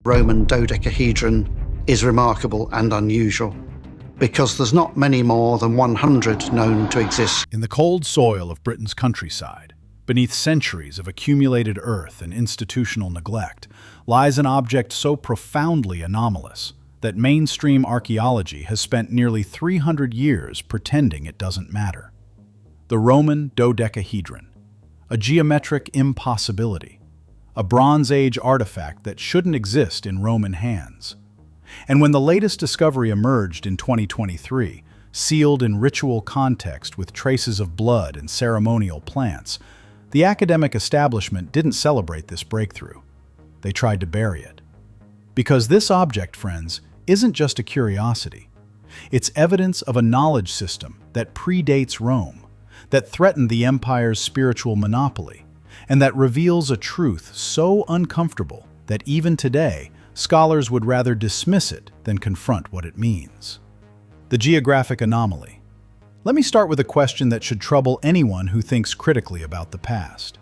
Roman dodecahedron is remarkable and unusual, because there's not many more than 100 known to exist. In the cold soil of Britain's countryside, beneath centuries of accumulated earth and institutional neglect, lies an object so profoundly anomalous that mainstream archaeology has spent nearly 300 years pretending it doesn't matter. The Roman dodecahedron, a geometric impossibility, a Bronze Age artifact that shouldn't exist in Roman hands. And when the latest discovery emerged in 2023, sealed in ritual context with traces of blood and ceremonial plants, the academic establishment didn't celebrate this breakthrough. They tried to bury it. Because this object, friends, isn't just a curiosity. It's evidence of a knowledge system that predates Rome, that threatened the empire's spiritual monopoly, and that reveals a truth so uncomfortable that even today, scholars would rather dismiss it than confront what it means. The geographic anomaly. Let me start with a question that should trouble anyone who thinks critically about the past.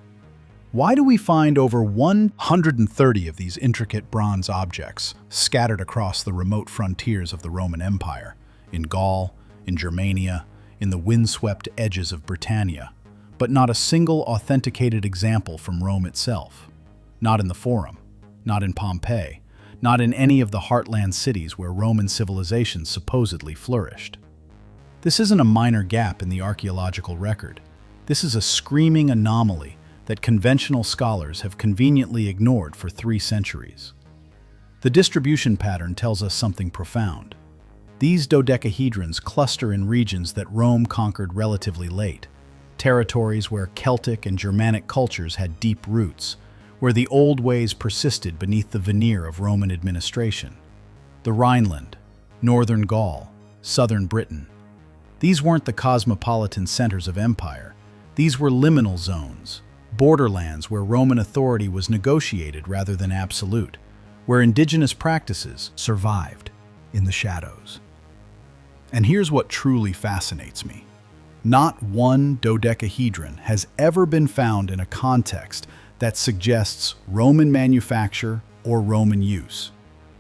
Why do we find over 130 of these intricate bronze objects scattered across the remote frontiers of the Roman Empire, in Gaul, in Germania, in the windswept edges of Britannia, but not a single authenticated example from Rome itself? Not in the Forum, not in Pompeii, not in any of the heartland cities where Roman civilization supposedly flourished. This isn't a minor gap in the archaeological record. This is a screaming anomaly that conventional scholars have conveniently ignored for 3 centuries. The distribution pattern tells us something profound. These dodecahedrons cluster in regions that Rome conquered relatively late, territories where Celtic and Germanic cultures had deep roots, where the old ways persisted beneath the veneer of Roman administration. The Rhineland, northern Gaul, southern Britain. These weren't the cosmopolitan centers of empire. These were liminal zones, borderlands where Roman authority was negotiated rather than absolute, where indigenous practices survived in the shadows. And here's what truly fascinates me. Not one dodecahedron has ever been found in a context that suggests Roman manufacture or Roman use.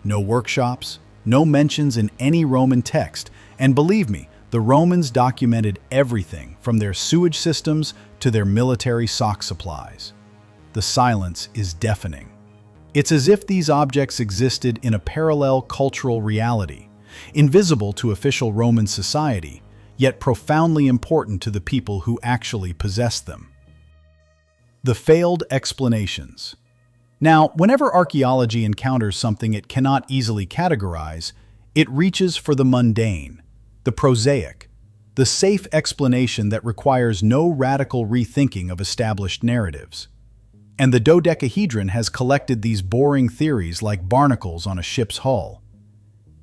No workshops, no mentions in any Roman text, and believe me, the Romans documented everything from their sewage systems to their military sock supplies. The silence is deafening. It's as if these objects existed in a parallel cultural reality, invisible to official Roman society, yet profoundly important to the people who actually possessed them. The failed explanations. Now, whenever archaeology encounters something it cannot easily categorize, it reaches for the mundane, the prosaic, the safe explanation that requires no radical rethinking of established narratives. And the dodecahedron has collected these boring theories like barnacles on a ship's hull.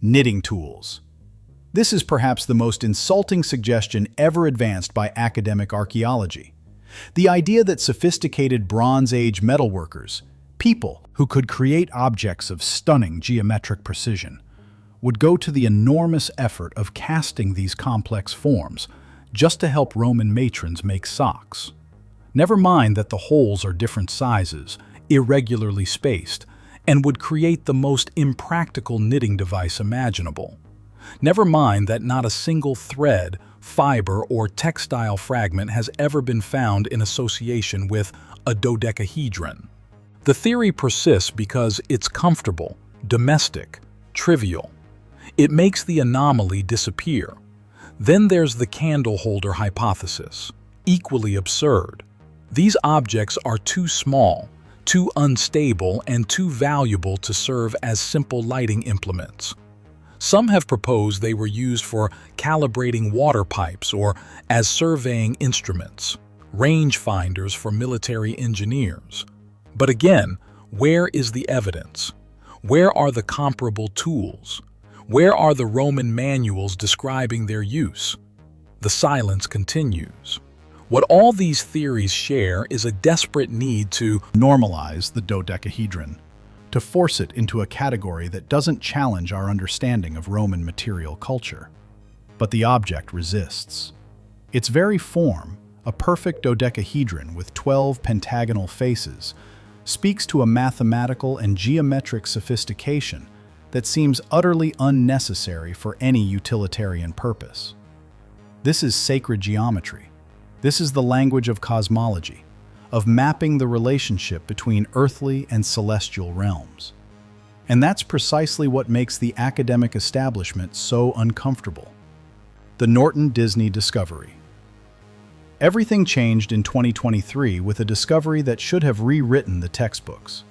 Knitting tools. This is perhaps the most insulting suggestion ever advanced by academic archaeology. The idea that sophisticated Bronze Age metalworkers, people who could create objects of stunning geometric precision, would go to the enormous effort of casting these complex forms just to help Roman matrons make socks. Never mind that the holes are different sizes, irregularly spaced, and would create the most impractical knitting device imaginable. Never mind that not a single thread, fiber, or textile fragment has ever been found in association with a dodecahedron. The theory persists because it's comfortable, domestic, trivial. It makes the anomaly disappear. Then there's the candle holder hypothesis, equally absurd. These objects are too small, too unstable, and too valuable to serve as simple lighting implements. Some have proposed they were used for calibrating water pipes or as surveying instruments, rangefinders for military engineers. But again, where is the evidence? Where are the comparable tools? Where are the Roman manuals describing their use? The silence continues. What all these theories share is a desperate need to normalize the dodecahedron, to force it into a category that doesn't challenge our understanding of Roman material culture. But the object resists. Its very form, a perfect dodecahedron with 12 pentagonal faces, speaks to a mathematical and geometric sophistication that seems utterly unnecessary for any utilitarian purpose. This is sacred geometry. This is the language of cosmology, of mapping the relationship between earthly and celestial realms. And that's precisely what makes the academic establishment so uncomfortable. The Norton Disney discovery. Everything changed in 2023 with a discovery that should have rewritten the textbooks.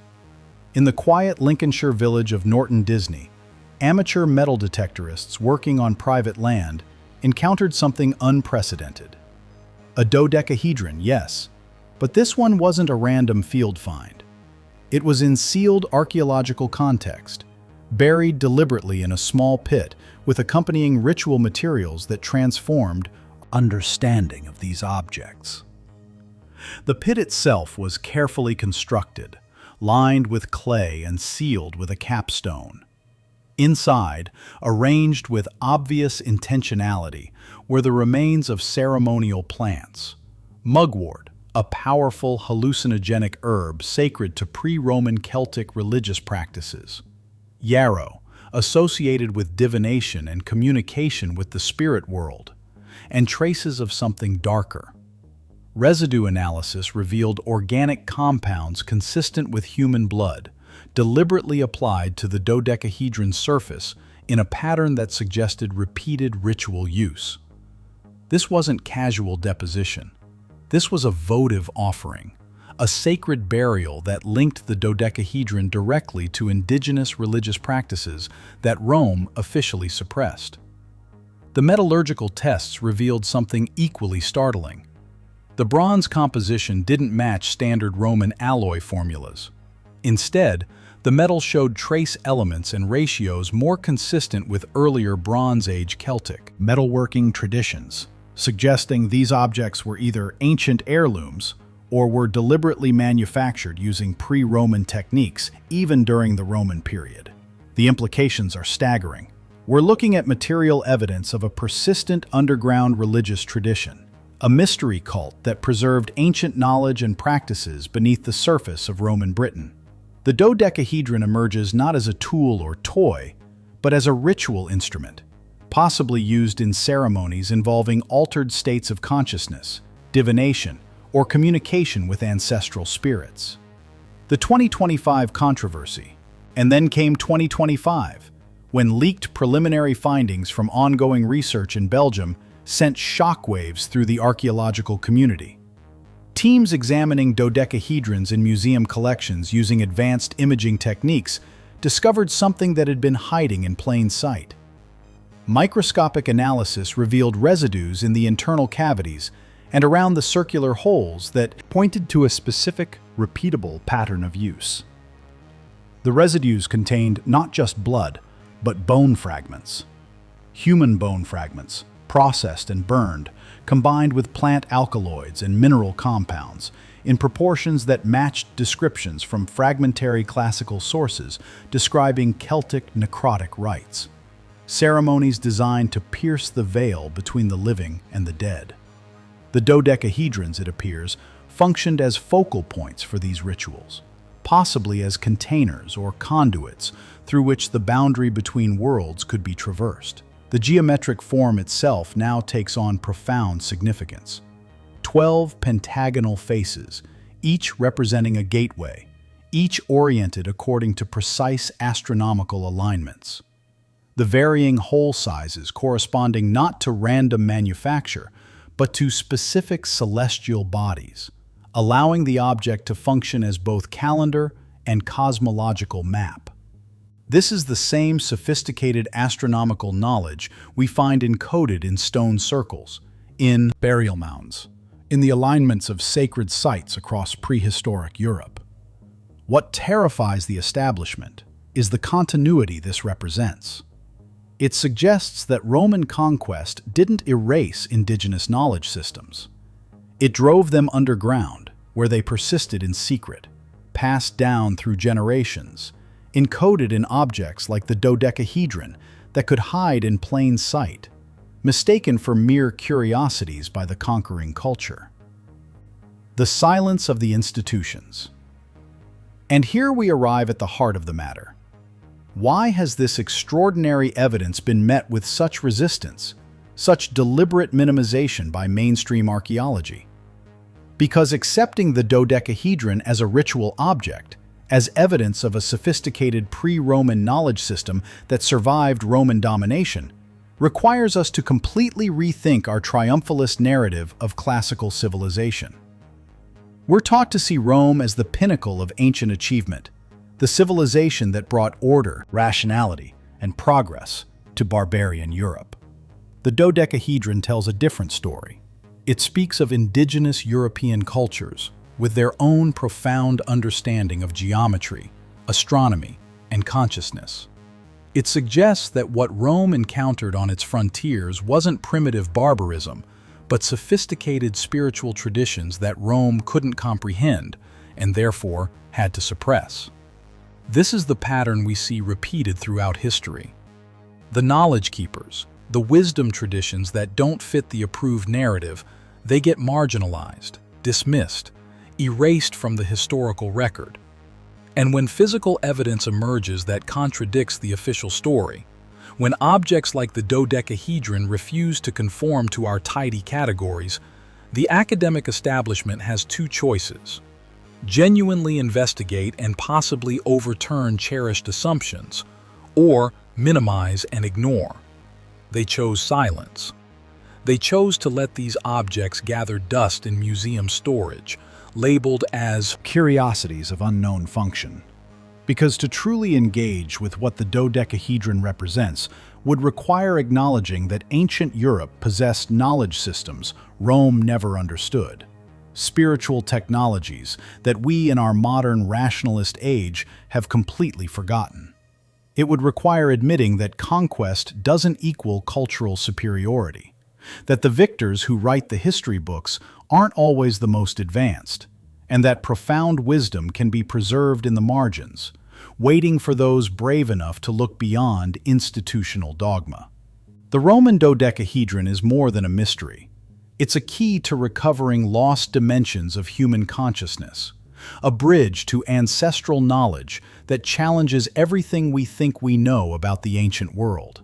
In the quiet Lincolnshire village of Norton Disney, amateur metal detectorists working on private land encountered something unprecedented. A dodecahedron, yes, but this one wasn't a random field find. It was in sealed archaeological context, buried deliberately in a small pit with accompanying ritual materials that transformed understanding of these objects. The pit itself was carefully constructed, lined with clay and sealed with a capstone. Inside, arranged with obvious intentionality, were the remains of ceremonial plants. Mugwort, a powerful hallucinogenic herb sacred to pre-Roman Celtic religious practices. Yarrow, associated with divination and communication with the spirit world, and traces of something darker. Residue analysis revealed organic compounds consistent with human blood, deliberately applied to the dodecahedron surface in a pattern that suggested repeated ritual use. This wasn't casual deposition. This was a votive offering, a sacred burial that linked the dodecahedron directly to indigenous religious practices that Rome officially suppressed. The metallurgical tests revealed something equally startling. The bronze composition didn't match standard Roman alloy formulas. Instead, the metal showed trace elements and ratios more consistent with earlier Bronze Age Celtic metalworking traditions, suggesting these objects were either ancient heirlooms or were deliberately manufactured using pre-Roman techniques even during the Roman period. The implications are staggering. We're looking at material evidence of a persistent underground religious tradition, a mystery cult that preserved ancient knowledge and practices beneath the surface of Roman Britain. The dodecahedron emerges not as a tool or toy, but as a ritual instrument, possibly used in ceremonies involving altered states of consciousness, divination, or communication with ancestral spirits. The 2025 controversy, and then came 2025, when leaked preliminary findings from ongoing research in Belgium sent shockwaves through the archaeological community. Teams examining dodecahedrons in museum collections using advanced imaging techniques discovered something that had been hiding in plain sight. Microscopic analysis revealed residues in the internal cavities and around the circular holes that pointed to a specific, repeatable pattern of use. The residues contained not just blood, but bone fragments. Human bone fragments, processed and burned, combined with plant alkaloids and mineral compounds in proportions that matched descriptions from fragmentary classical sources describing Celtic necrotic rites. Ceremonies designed to pierce the veil between the living and the dead. The dodecahedrons, it appears, functioned as focal points for these rituals, possibly as containers or conduits through which the boundary between worlds could be traversed. The geometric form itself now takes on profound significance. 12 pentagonal faces, each representing a gateway, each oriented according to precise astronomical alignments. The varying hole sizes corresponding not to random manufacture, but to specific celestial bodies, allowing the object to function as both calendar and cosmological map. This is the same sophisticated astronomical knowledge we find encoded in stone circles, in burial mounds, in the alignments of sacred sites across prehistoric Europe. What terrifies the establishment is the continuity this represents. It suggests that Roman conquest didn't erase indigenous knowledge systems. It drove them underground, where they persisted in secret, passed down through generations, encoded in objects like the dodecahedron that could hide in plain sight, mistaken for mere curiosities by the conquering culture. The silence of the institutions. And here we arrive at the heart of the matter. Why has this extraordinary evidence been met with such resistance, such deliberate minimization by mainstream archaeology? Because accepting the dodecahedron as a ritual object, as evidence of a sophisticated pre-Roman knowledge system that survived Roman domination, requires us to completely rethink our triumphalist narrative of classical civilization. We're taught to see Rome as the pinnacle of ancient achievement, the civilization that brought order, rationality, and progress to barbarian Europe. The dodecahedron tells a different story. It speaks of indigenous European cultures with their own profound understanding of geometry, astronomy, and consciousness. It suggests that what Rome encountered on its frontiers wasn't primitive barbarism, but sophisticated spiritual traditions that Rome couldn't comprehend and therefore had to suppress. This is the pattern we see repeated throughout history. The knowledge keepers, the wisdom traditions that don't fit the approved narrative, they get marginalized, dismissed, erased from the historical record. And when physical evidence emerges that contradicts the official story, when objects like the dodecahedron refuse to conform to our tidy categories, the academic establishment has two choices: genuinely investigate and possibly overturn cherished assumptions, or minimize and ignore. They chose silence. They chose to let these objects gather dust in museum storage, labeled as curiosities of unknown function. Because to truly engage with what the dodecahedron represents would require acknowledging that ancient Europe possessed knowledge systems Rome never understood, spiritual technologies that we in our modern rationalist age have completely forgotten. It would require admitting that conquest doesn't equal cultural superiority, that the victors who write the history books aren't always the most advanced, and that profound wisdom can be preserved in the margins, waiting for those brave enough to look beyond institutional dogma. The Roman dodecahedron is more than a mystery. It's a key to recovering lost dimensions of human consciousness, a bridge to ancestral knowledge that challenges everything we think we know about the ancient world.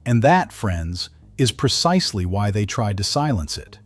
And that, friends, is precisely why they tried to silence it.